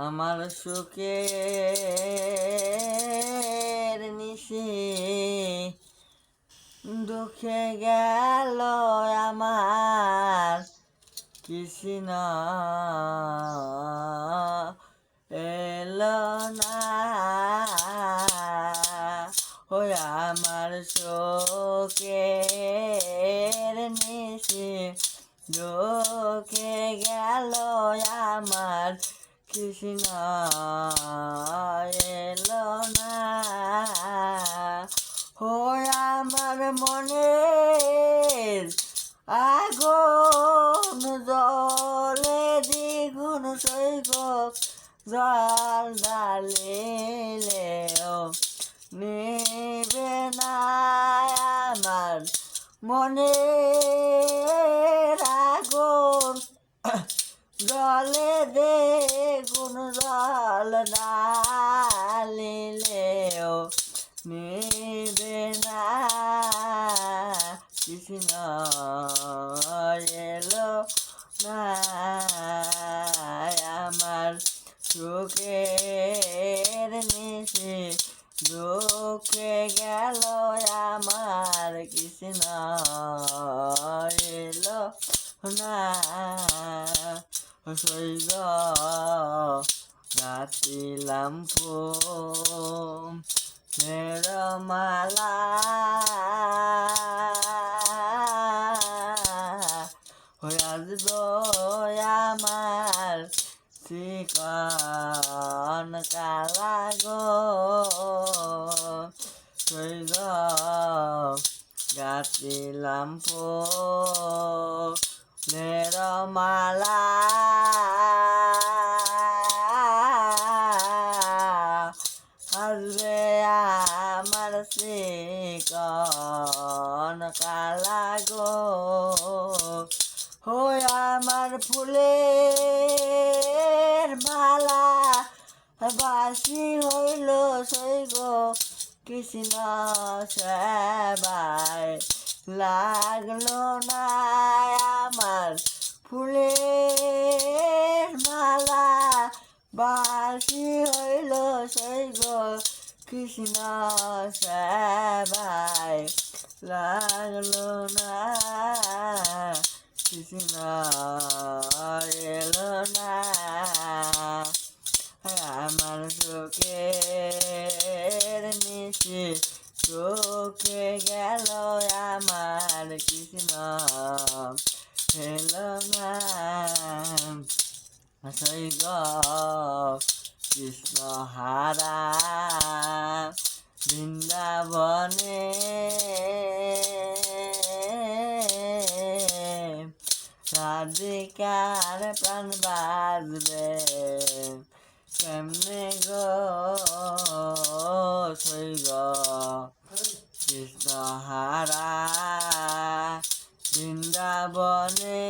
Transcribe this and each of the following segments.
আমার সুখের নিশি দুঃখে গেল আমার কৃষ্ণ এলো না। ওই আমার শোকের নিশি দুঃখে গেল আমার কৃষ্ণ এলো না। ও আমার মনের আগুন জলে দ্বিগুণ সৈক জল ঢালিলেও নিবে না। আমার মনের আগুন জলে দ্বিগুণ জল ঢালিলেও নিবে না। কৃষ্ণ এলো না। আমার সুখের নিশি দুঃখে গেল আমার কৃষ্ণ এলো না। সৈগ গাছিলাম ফুলের মালা হয়ে আসব আমার চিকন কালা গো। সৈগ গাছিলাম ফুলের মালা আসবে আমার চিকন কালা গো। হই আমার ফুলের মালা বাসি হইল সৈগ কৃষ্ণ সেবায় লাগলো না। আমার ফুলের মালা বাসি হইল সৈগ কৃষ্ণ সেবায় লাগলো না। কৃষ্ণ এলো না। আমার সুখের নিশি চোখে গেল আমার কৃষ্ণ এলো না। সৈগ কৃষ্ণ হারা বৃন্দাবনে রাধিকার প্রাণ বাজবে কেমনে গো। সৈগ কৃষ্ণ হারা বৃন্দাবনে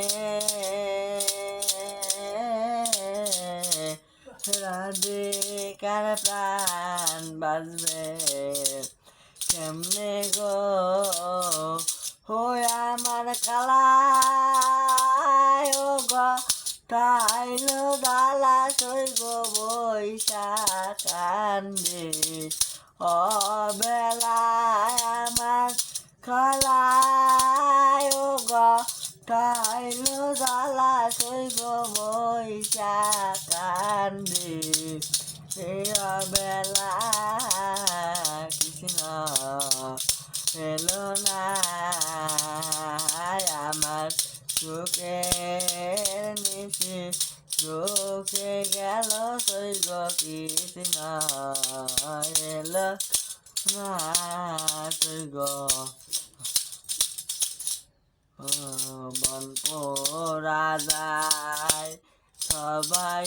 রাধিকার প্রাণ বাজবে কেমনে গো। হই আমার কালায় ও গো তাইলো ডালা সৈগ বৈশাখ কান্দে অবেলায় আমার কালায় ও গো তাইলো ডালা সৈগ বৈশাখ কান্দে বেলা কৃষ্ণ এলো না। আমার সুখের নিশি চোখে গেল সৈগ কৃষ্ণ এলো না। সৈগ বন পোড়া যায় সবাই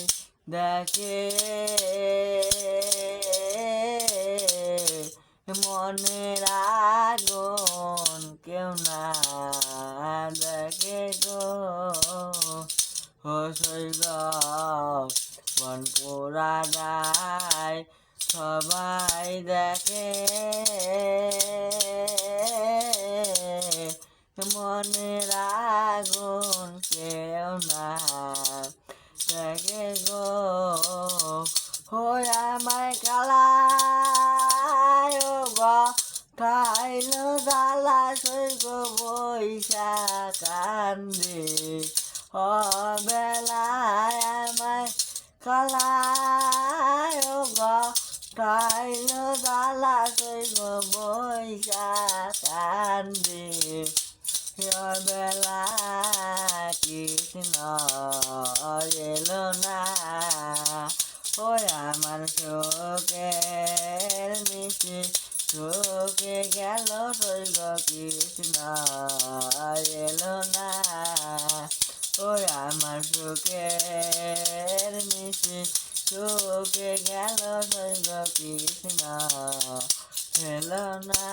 দেখে মনের আগুন কেউ না দেখে গো। সৈগ বন পোড়া যায় সবাই দেখে মনের আগুন কেউ না দেখে গো। কান্দি অবেলায় আমায় কালায় গাইল জ্বালা কইব বৈশা কান্দি বেলা কৃষ্ণ এলো না ওই আমার চোখের মিষ্টি চোখে গেল শৈব কৃষ্ণ এলো না ওই আমার চোখের মিষ্টি চোখে গেল শৈব কৃষ্ণ এলো না।